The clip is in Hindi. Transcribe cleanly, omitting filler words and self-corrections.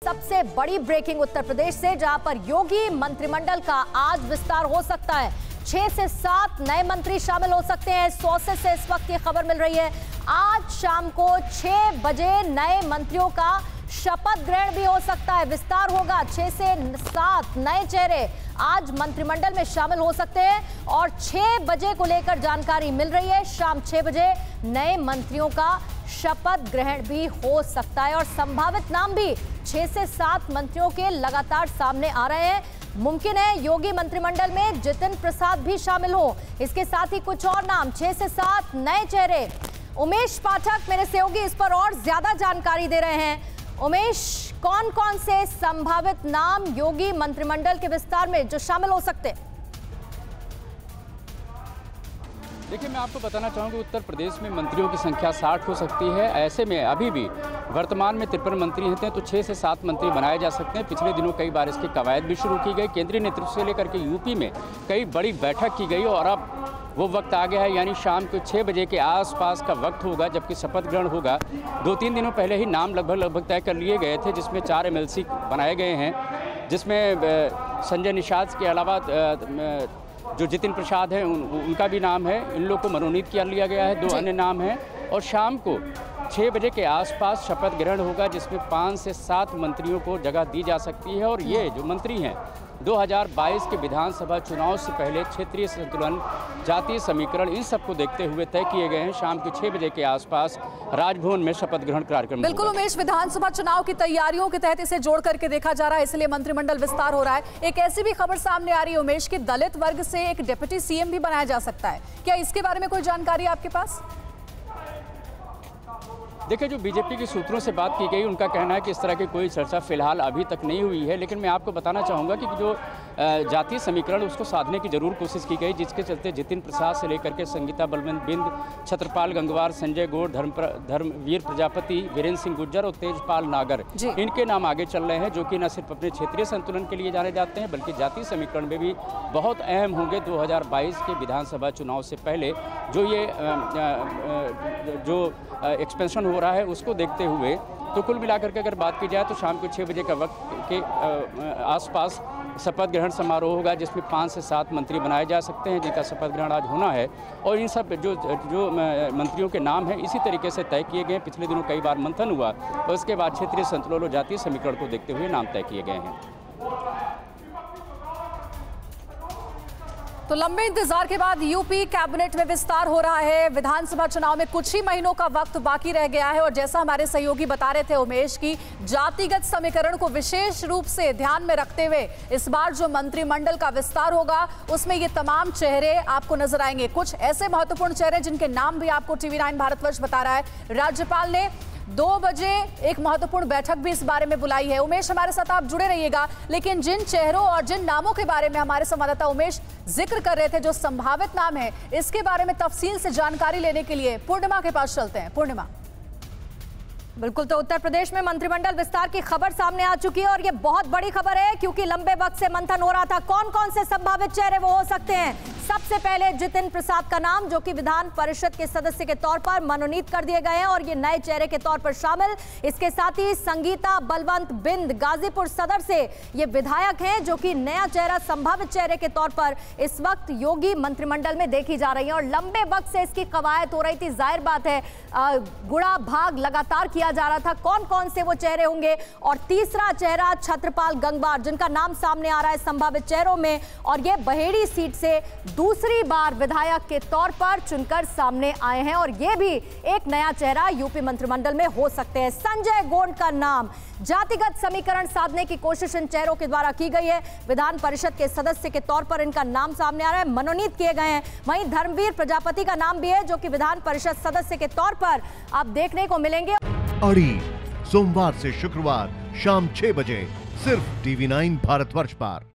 सबसे बड़ी ब्रेकिंग उत्तर प्रदेश से, जहां पर योगी मंत्रिमंडल का आज विस्तार हो सकता है। 6 से 7 नए मंत्री शामिल हो सकते हैं। सोर्सेस से इस वक्त ये खबर मिल रही है। आज शाम को 6 बजे नए मंत्रियों का शपथ ग्रहण भी हो सकता है। विस्तार होगा। 6 से 7 नए चेहरे आज मंत्रिमंडल में शामिल हो सकते हैं और 6 बजे को लेकर जानकारी मिल रही है। शाम 6 बजे नए मंत्रियों का शपथ ग्रहण भी हो सकता है और संभावित नाम भी 6 से 7 मंत्रियों के लगातार सामने आ रहे हैं। मुमकिन है योगी मंत्रिमंडल में जितिन प्रसाद भी शामिल हो। इसके साथ ही कुछ और नाम, 6 से 7 नए चेहरे। उमेश पाठक मेरे सहयोगी इस पर और ज्यादा जानकारी दे रहे हैं। उमेश, कौन कौन से संभावित नाम योगी मंत्रिमंडल के विस्तार में जो शामिल हो सकते हैं? देखिए, मैं आपको बताना चाहूँगा उत्तर प्रदेश में मंत्रियों की संख्या 60 हो सकती है। ऐसे में अभी भी वर्तमान में 53 मंत्री हैं, तो 6 से 7 मंत्री बनाए जा सकते हैं। पिछले दिनों कई बार इसकी कवायद भी शुरू की गई। केंद्रीय नेतृत्व से लेकर के यूपी में कई बड़ी बैठक की गई और अब वो वक्त आ गया है, यानी शाम को 6 बजे के आसपास का वक्त होगा जबकि शपथ ग्रहण होगा। 2-3 दिनों पहले ही नाम लगभग तय कर लिए गए थे, जिसमें 4 MLC बनाए गए हैं, जिसमें संजय निषाद के अलावा जो जितिन प्रसाद हैं उनका भी नाम है। इन लोग को मनोनीत कर लिया गया है। 2 अन्य नाम हैं और शाम को 6 बजे के आसपास शपथ ग्रहण होगा, जिसमें 5 से 7 मंत्रियों को जगह दी जा सकती है। और ये जो मंत्री हैं 2022 के विधानसभा चुनाव से पहले क्षेत्रीय संतुलन, जातीय समीकरण, इन सब को देखते हुए तय किए गए हैं। शाम के 6 बजे के आसपास राजभवन में शपथ ग्रहण कार्यक्रम। बिल्कुल उमेश, विधानसभा चुनाव की तैयारियों के तहत इसे जोड़ करके देखा जा रहा है, इसलिए मंत्रिमंडल विस्तार हो रहा है। एक ऐसी भी खबर सामने आ रही है उमेश कि दलित वर्ग से एक डिप्टी CM भी बनाया जा सकता है। क्या इसके बारे में कोई जानकारी आपके पास? देखिए, जो बीजेपी के सूत्रों से बात की गई, उनका कहना है कि इस तरह की कोई चर्चा फिलहाल अभी तक नहीं हुई है। लेकिन मैं आपको बताना चाहूँगा कि जो जातीय समीकरण उसको साधने की जरूर कोशिश की गई, जिसके चलते जितिन प्रसाद से लेकर के संगीता बलवंत बिंद, छत्रपाल गंगवार, संजय गौड़, धर्मवीर प्रजापति, वीरेंद्र सिंह गुर्जर और तेजपाल नागर, इनके नाम आगे चल रहे हैं, जो कि न सिर्फ अपने क्षेत्रीय संतुलन के लिए जाने जाते हैं बल्कि जातीय समीकरण में भी बहुत अहम होंगे। 2022 के विधानसभा चुनाव से पहले जो ये जो एक्सपेंशन हो रहा है उसको देखते हुए, तो कुल मिलाकर के अगर बात की जाए तो शाम को 6 बजे का वक्त के आसपास शपथ ग्रहण समारोह होगा, जिसमें 5 से 7 मंत्री बनाए जा सकते हैं, जिनका शपथ ग्रहण आज होना है। और इन सब जो मंत्रियों के नाम हैं इसी तरीके से तय किए गए। पिछले दिनों कई बार मंथन हुआ और उसके बाद क्षेत्रीय संतुलन और जातीय समीकरण को देखते हुए नाम तय किए गए हैं। तो लंबे इंतजार के बाद यूपी कैबिनेट में विस्तार हो रहा है। विधानसभा चुनाव में कुछ ही महीनों का वक्त बाकी रह गया है और जैसा हमारे सहयोगी बता रहे थे उमेश की, जातिगत समीकरण को विशेष रूप से ध्यान में रखते हुए इस बार जो मंत्रिमंडल का विस्तार होगा उसमें ये तमाम चेहरे आपको नजर आएंगे। कुछ ऐसे महत्वपूर्ण चेहरे जिनके नाम भी आपको TV9 भारतवर्ष बता रहा है। राज्यपाल ने 2 बजे एक महत्वपूर्ण बैठक भी इस बारे में बुलाई है। उमेश, हमारे साथ आप जुड़े रहिएगा। लेकिन जिन चेहरों और जिन नामों के बारे में हमारे संवाददाता उमेश जिक्र कर रहे थे, जो संभावित नाम है, इसके बारे में तफसील से जानकारी लेने के लिए पूर्णिमा के पास चलते हैं। पूर्णिमा। बिल्कुल, तो उत्तर प्रदेश में मंत्रिमंडल विस्तार की खबर सामने आ चुकी है और ये बहुत बड़ी खबर है क्योंकि लंबे वक्त से मंथन हो रहा था कौन कौन से संभावित चेहरे वो हो सकते हैं। सबसे पहले जितिन प्रसाद का नाम, जो कि विधान परिषद के सदस्य के तौर पर मनोनीत कर दिए गए हैं और ये नए चेहरे के तौर पर शामिल। इसके साथ ही संगीता बलवंत बिंद गाजीपुर सदर से ये विधायक हैं, जो कि नया चेहरा, संभावित चेहरे के तौर पर इस वक्त योगी मंत्रिमंडल में देखी जा रही है और लंबे वक्त से इसकी कवायद हो रही थी। जाहिर बात है गुड़ा भाग लगातार किया जा रहा था कौन कौन से वो चेहरे होंगे। और तीसरा चेहरा छत्रपाल गंगवार, जिनका नाम सामने आ रहा है संभावित चेहरों में, और ये बहेड़ी सीट से दूसरी बार विधायक के तौर पर चुनकर सामने आए हैं और ये भी एक नया चेहरा यूपी मंत्रिमंडल में हो सकते हैं। संजय गौड़ का नाम, जातिगत समीकरण साधने की कोशिश इन चेहरों के द्वारा की गई है। विधान परिषद के सदस्य के तौर पर इनका नाम सामने आ रहा है, मनोनीत किए गए हैं। वहीं धर्मवीर प्रजापति का नाम भी है, जो कि विधान परिषद सदस्य के तौर पर आप देखने को मिलेंगे। अड़ी सोमवार से शुक्रवार शाम 6 बजे सिर्फ TV9 भारतवर्ष पर।